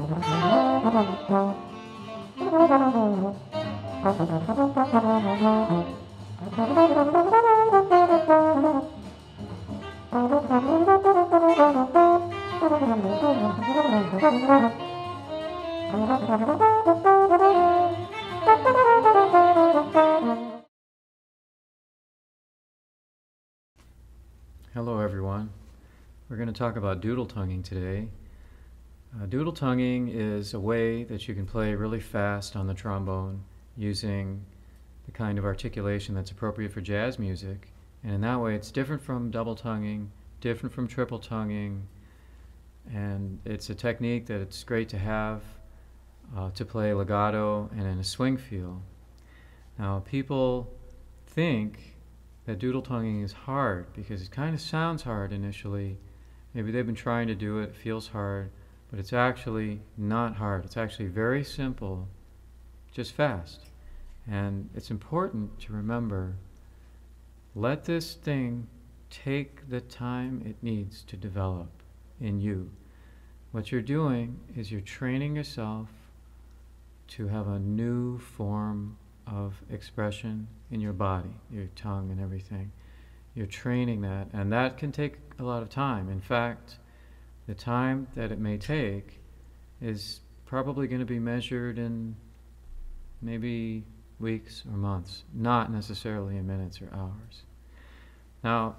Hello everyone. We're going to talk about doodle tonguing today. Doodle tonguing is a way that you can play really fast on the trombone using the kind of articulation that's appropriate for jazz music. And in that way it's different from double tonguing, different from triple tonguing, and it's a technique that it's great to have to play legato and in a swing feel. Now people think that doodle tonguing is hard because it kind of sounds hard initially. Maybe they've been trying to do it, it feels hard, but it's actually not hard. It's actually very simple, just fast. And it's important to remember, let this thing take the time it needs to develop in you. What you're doing is you're training yourself to have a new form of expression in your body, your tongue and everything. You're training that, and that can take a lot of time. In fact, the time that it may take is probably going to be measured in maybe weeks or months, not necessarily in minutes or hours. Now,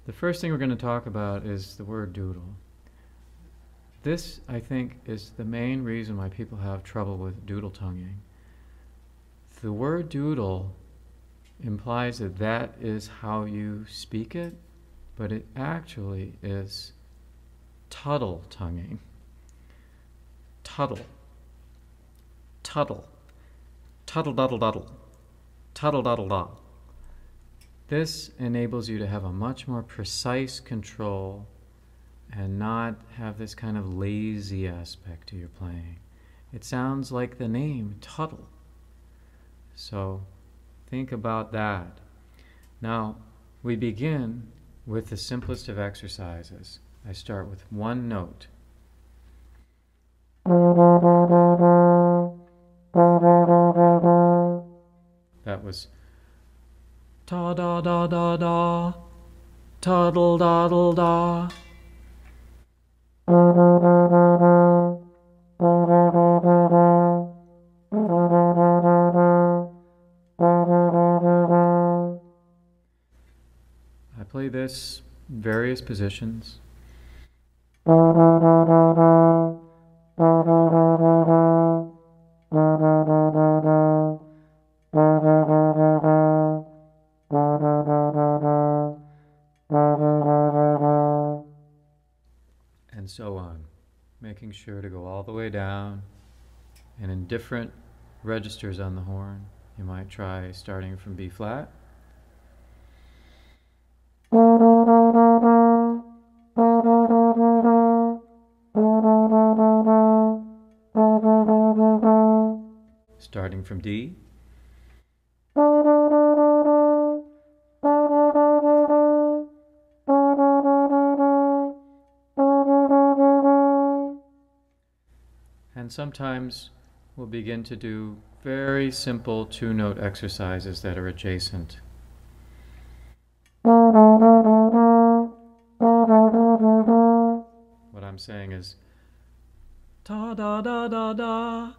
the first thing we're going to talk about is the word doodle. This, I think, is the main reason why people have trouble with doodle tonguing. The word doodle implies that that is how you speak it, but it actually is Tah-Dul tonguing. Tah-Dul. Tah-Dul. Tah-Dul-Daddle-Daddle. Tah-Dul-Daddle-Da. This enables you to have a much more precise control and not have this kind of lazy aspect to your playing. It sounds like the name, Tah-Dul. So think about that. Now, we begin with the simplest of exercises. I start with one note. That was ta-da-da-da-da, ta-dul-da-dul-da. I play this in various positions. And so on, making sure to go all the way down and in different registers on the horn. You might try starting from B flat. Starting from D. And sometimes we'll begin to do very simple two-note exercises that are adjacent. What I'm saying is ta-da-da-da-da,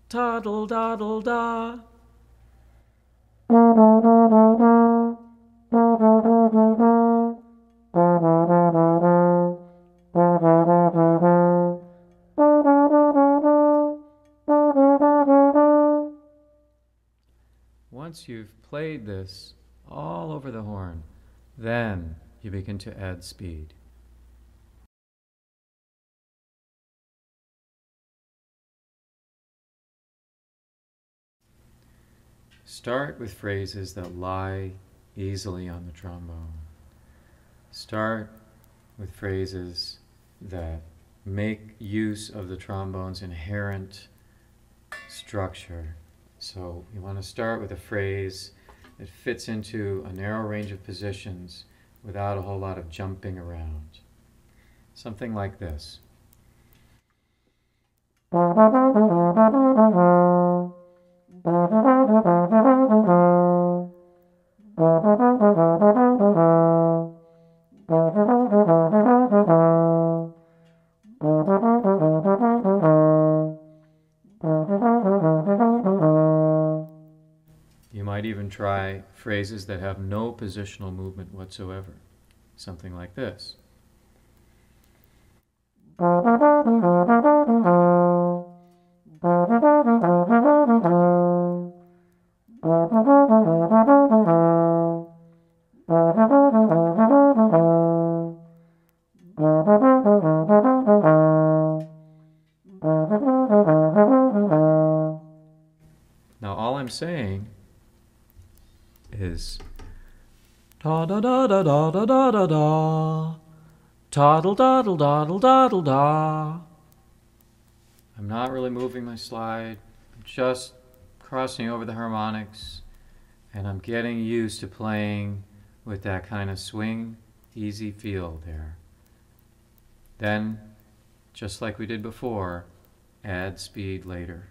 ta-dul-da-dul-da. Once you've played this all over the horn, then you begin to add speed. Start with phrases that lie easily on the trombone. Start with phrases that make use of the trombone's inherent structure. So you want to start with a phrase that fits into a narrow range of positions without a whole lot of jumping around. Something like this. You might even try phrases that have no positional movement whatsoever. Something like this. Now all I'm saying is ta-da-da-da-da-da-da-da, Tah-Dul-da-Dul-da-Dul-da-Dul-da. I'm not really moving my slide, I'm just crossing over the harmonics, and I'm getting used to playing with that kind of swing, easy feel there. Then, just like we did before, add speed later.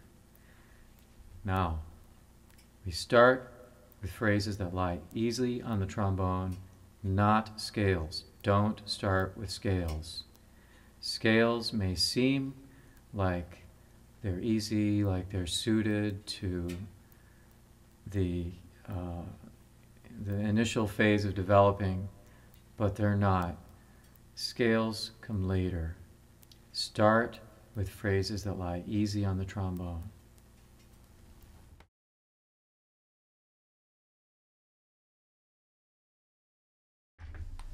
Now, we start with phrases that lie easily on the trombone, not scales. Don't start with scales. Scales may seem like they're easy, like they're suited to the initial phase of developing, but they're not. Scales come later. Start with phrases that lie easy on the trombone.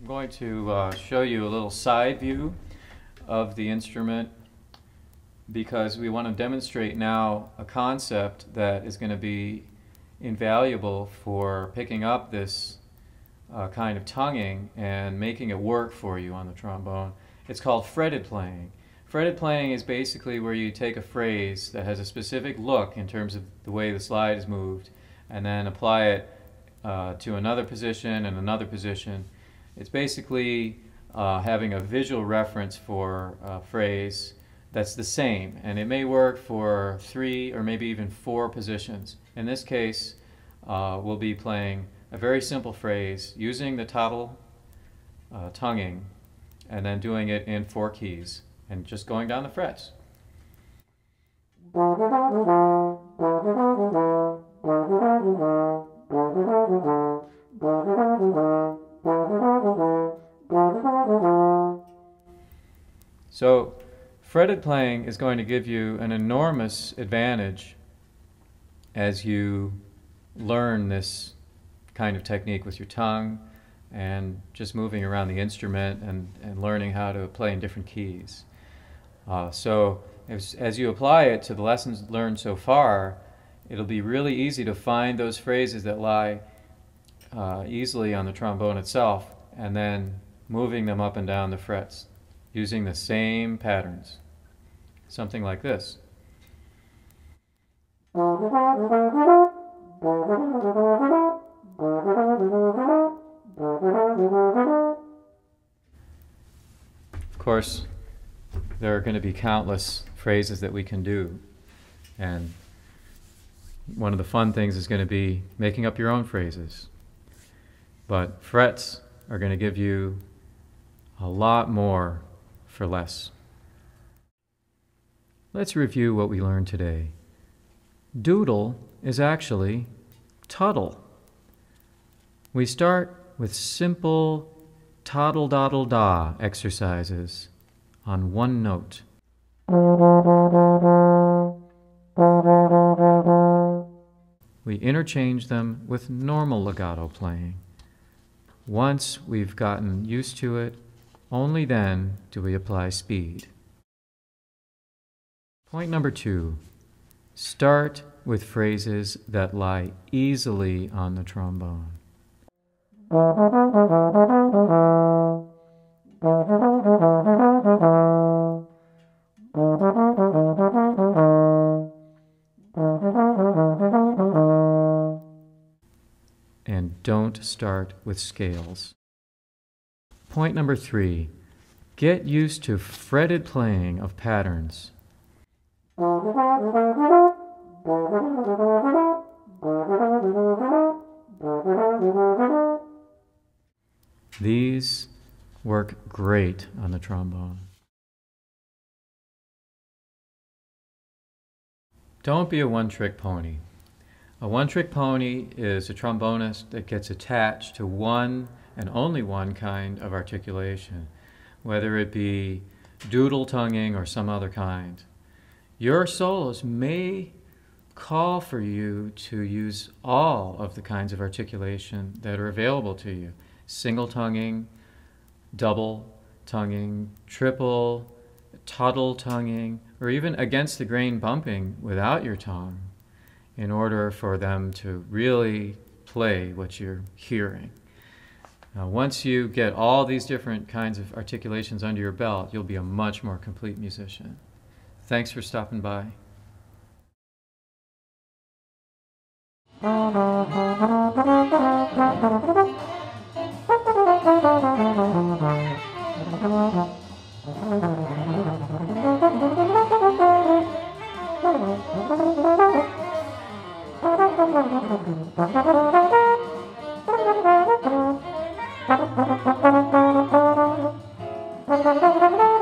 I'm going to show you a little side view of the instrument because we want to demonstrate now a concept that is going to be invaluable for picking up this kind of tonguing and making it work for you on the trombone. It's called fretted playing. Fretted playing is basically where you take a phrase that has a specific look in terms of the way the slide is moved and then apply it to another position and another position. It's basically having a visual reference for a phrase that's the same, and it may work for 3 or maybe even 4 positions. In this case, we'll be playing a very simple phrase using the Tah-Dul tonguing and then doing it in 4 keys and just going down the frets. So, fretted playing is going to give you an enormous advantage as you learn this kind of technique with your tongue and just moving around the instrument and learning how to play in different keys. So as you apply it to the lessons learned so far, it'll be really easy to find those phrases that lie easily on the trombone itself and then moving them up and down the frets using the same patterns. Something like this. Of course, there are going to be countless phrases that we can do, and one of the fun things is going to be making up your own phrases. But frets are going to give you a lot more for less. Let's review what we learned today. Doodle is actually Tah-Dul. We start with simple Tah-Dul-da-Dul-da exercises on one note. We interchange them with normal legato playing. Once we've gotten used to it, only then do we apply speed. Point number 2, start with phrases that lie easily on the trombone. And don't start with scales. Point number 3, get used to fretted playing of patterns. These work great on the trombone. Don't be a one-trick pony. A one-trick pony is a trombonist that gets attached to one and only one kind of articulation, whether it be doodle tonguing or some other kind. Your solos may call for you to use all of the kinds of articulation that are available to you. Single tonguing, double tonguing, triple, Tah-Dul tonguing, or even against the grain bumping without your tongue, in order for them to really play what you're hearing. Now, once you get all these different kinds of articulations under your belt, you'll be a much more complete musician. Thanks for stopping by. Thank you.